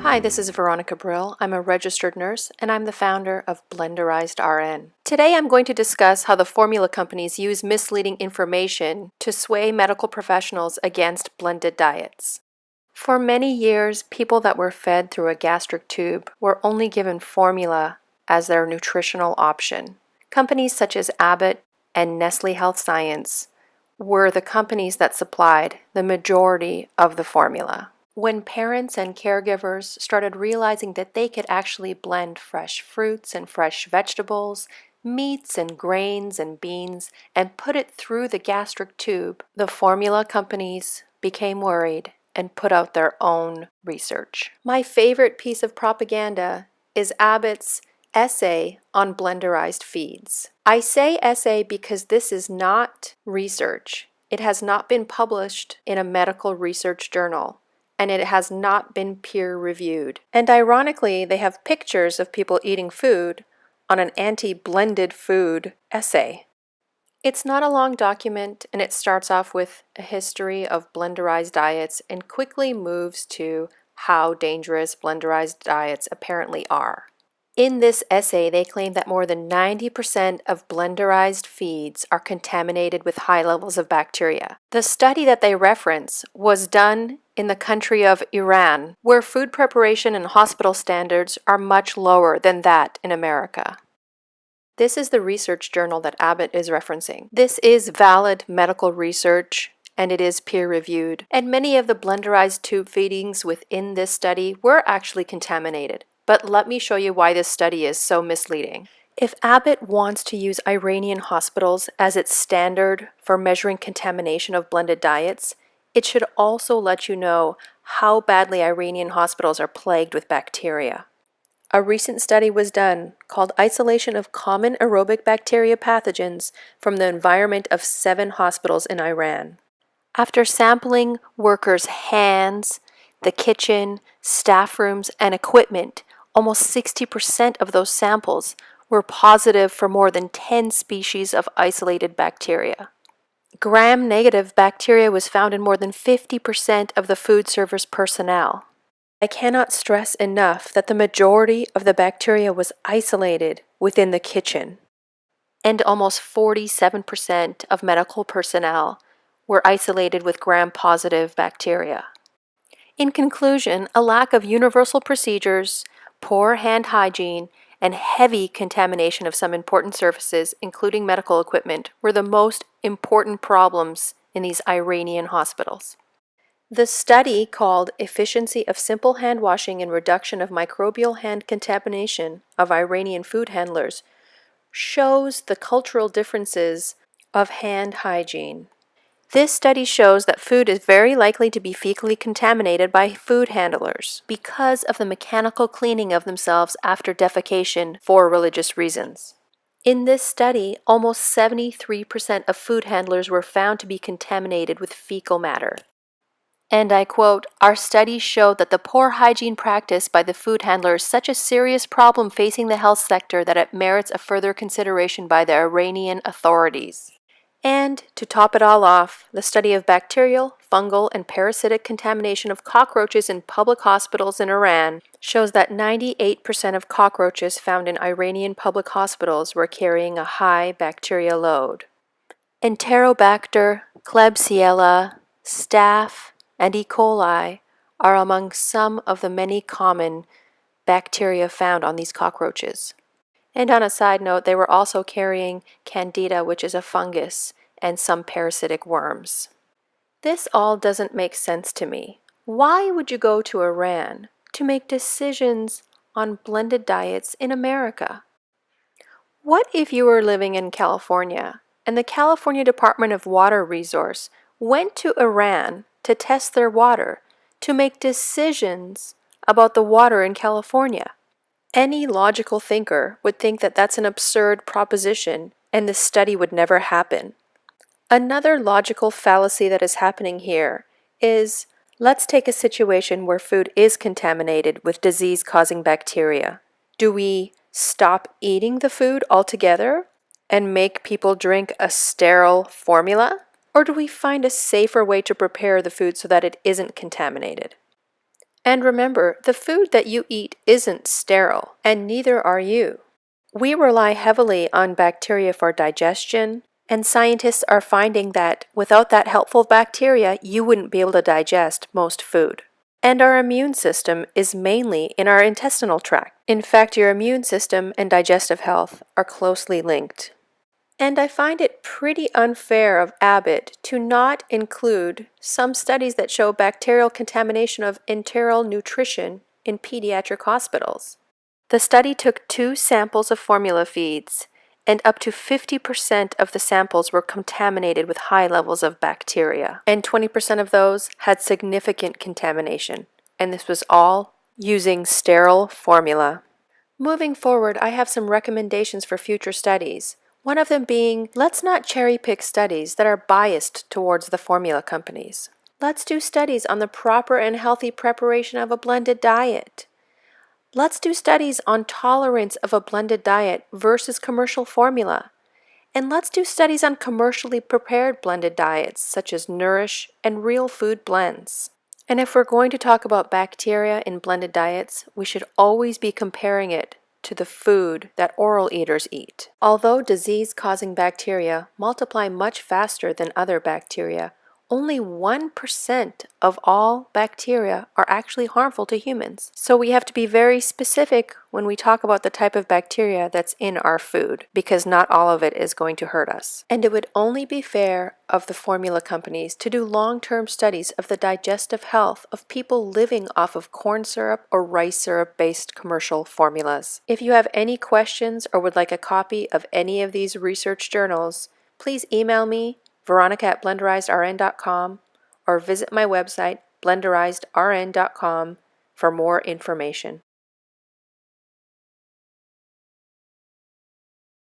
Hi, this is Veronica Brill. I'm a registered nurse and I'm the founder of Blenderized RN. Today I'm going to discuss how the formula companies use misleading information to sway medical professionals against blended diets. For many years, people that were fed through a gastric tube were only given formula as their nutritional option. Companies such as Abbott and Nestle Health Science were the companies that supplied the majority of the formula. When parents and caregivers started realizing that they could actually blend fresh fruits and fresh vegetables, meats and grains and beans, and put it through the gastric tube, the formula companies became worried and put out their own research. My favorite piece of propaganda is Abbott's essay on blenderized feeds. I say essay because this is not research. It has not been published in a medical research journal, and it has not been peer-reviewed. And ironically, they have pictures of people eating food on an anti-blended food essay. It's not a long document, and it starts off with a history of blenderized diets and quickly moves to how dangerous blenderized diets apparently are. In this essay, they claim that more than 90% of blenderized feeds are contaminated with high levels of bacteria. The study that they reference was done in the country of Iran, where food preparation and hospital standards are much lower than that in America. This is the research journal that Abbott is referencing. This is valid medical research, and it is peer-reviewed. And many of the blenderized tube feedings within this study were actually contaminated. But let me show you why this study is so misleading. If Abbott wants to use Iranian hospitals as its standard for measuring contamination of blended diets, it should also let you know how badly Iranian hospitals are plagued with bacteria. A recent study was done called Isolation of Common Aerobic Bacteria Pathogens from the Environment of 7 Hospitals in Iran. After sampling workers' hands, the kitchen, staff rooms, and equipment, almost 60% of those samples were positive for more than 10 species of isolated bacteria. Gram-negative bacteria was found in more than 50% of the food service personnel. I cannot stress enough that the majority of the bacteria was isolated within the kitchen, and almost 47% of medical personnel were isolated with gram-positive bacteria. In conclusion, a lack of universal procedures, poor hand hygiene, and heavy contamination of some important surfaces, including medical equipment, were the most important problems in these Iranian hospitals. The study, called Efficiency of Simple Hand Washing and Reduction of Microbial Hand Contamination of Iranian Food Handlers, shows the cultural differences of hand hygiene. This study shows that food is very likely to be fecally contaminated by food handlers because of the mechanical cleaning of themselves after defecation for religious reasons. In this study, almost 73% of food handlers were found to be contaminated with fecal matter. And I quote, "Our studies show that the poor hygiene practice by the food handler is such a serious problem facing the health sector that it merits a further consideration by the Iranian authorities." And, to top it all off, the study of bacterial, fungal, and parasitic contamination of cockroaches in public hospitals in Iran shows that 98% of cockroaches found in Iranian public hospitals were carrying a high bacteria load. Enterobacter, Klebsiella, Staph, and E. coli are among some of the many common bacteria found on these cockroaches. And on a side note, they were also carrying Candida, which is a fungus, and some parasitic worms. This all doesn't make sense to me. Why would you go to Iran to make decisions on blended diets in America? What if you were living in California and the California Department of Water Resource went to Iran to test their water to make decisions about the water in California? Any logical thinker would think that that's an absurd proposition and this study would never happen. Another logical fallacy that is happening here is, let's take a situation where food is contaminated with disease-causing bacteria. Do we stop eating the food altogether and make people drink a sterile formula? Or do we find a safer way to prepare the food so that it isn't contaminated? And remember, the food that you eat isn't sterile, and neither are you. We rely heavily on bacteria for digestion, and scientists are finding that without that helpful bacteria, you wouldn't be able to digest most food. And our immune system is mainly in our intestinal tract. In fact, your immune system and digestive health are closely linked. And I find it pretty unfair of Abbott to not include some studies that show bacterial contamination of enteral nutrition in pediatric hospitals. The study took 2 samples of formula feeds, and up to 50% of the samples were contaminated with high levels of bacteria, and 20% of those had significant contamination, and this was all using sterile formula. Moving forward, I have some recommendations for future studies. One of them being, let's not cherry-pick studies that are biased towards the formula companies. Let's do studies on the proper and healthy preparation of a blended diet. Let's do studies on tolerance of a blended diet versus commercial formula. And let's do studies on commercially prepared blended diets, such as Nourish and Real Food blends. And if we're going to talk about bacteria in blended diets, we should always be comparing it to the food that oral eaters eat. Although disease-causing bacteria multiply much faster than other bacteria, only 1% of all bacteria are actually harmful to humans. So we have to be very specific when we talk about the type of bacteria that's in our food, because not all of it is going to hurt us. And it would only be fair of the formula companies to do long-term studies of the digestive health of people living off of corn syrup or rice syrup-based commercial formulas. If you have any questions or would like a copy of any of these research journals, please email me, veronica@blenderizedrn.com, or visit my website, blenderizedrn.com, for more information.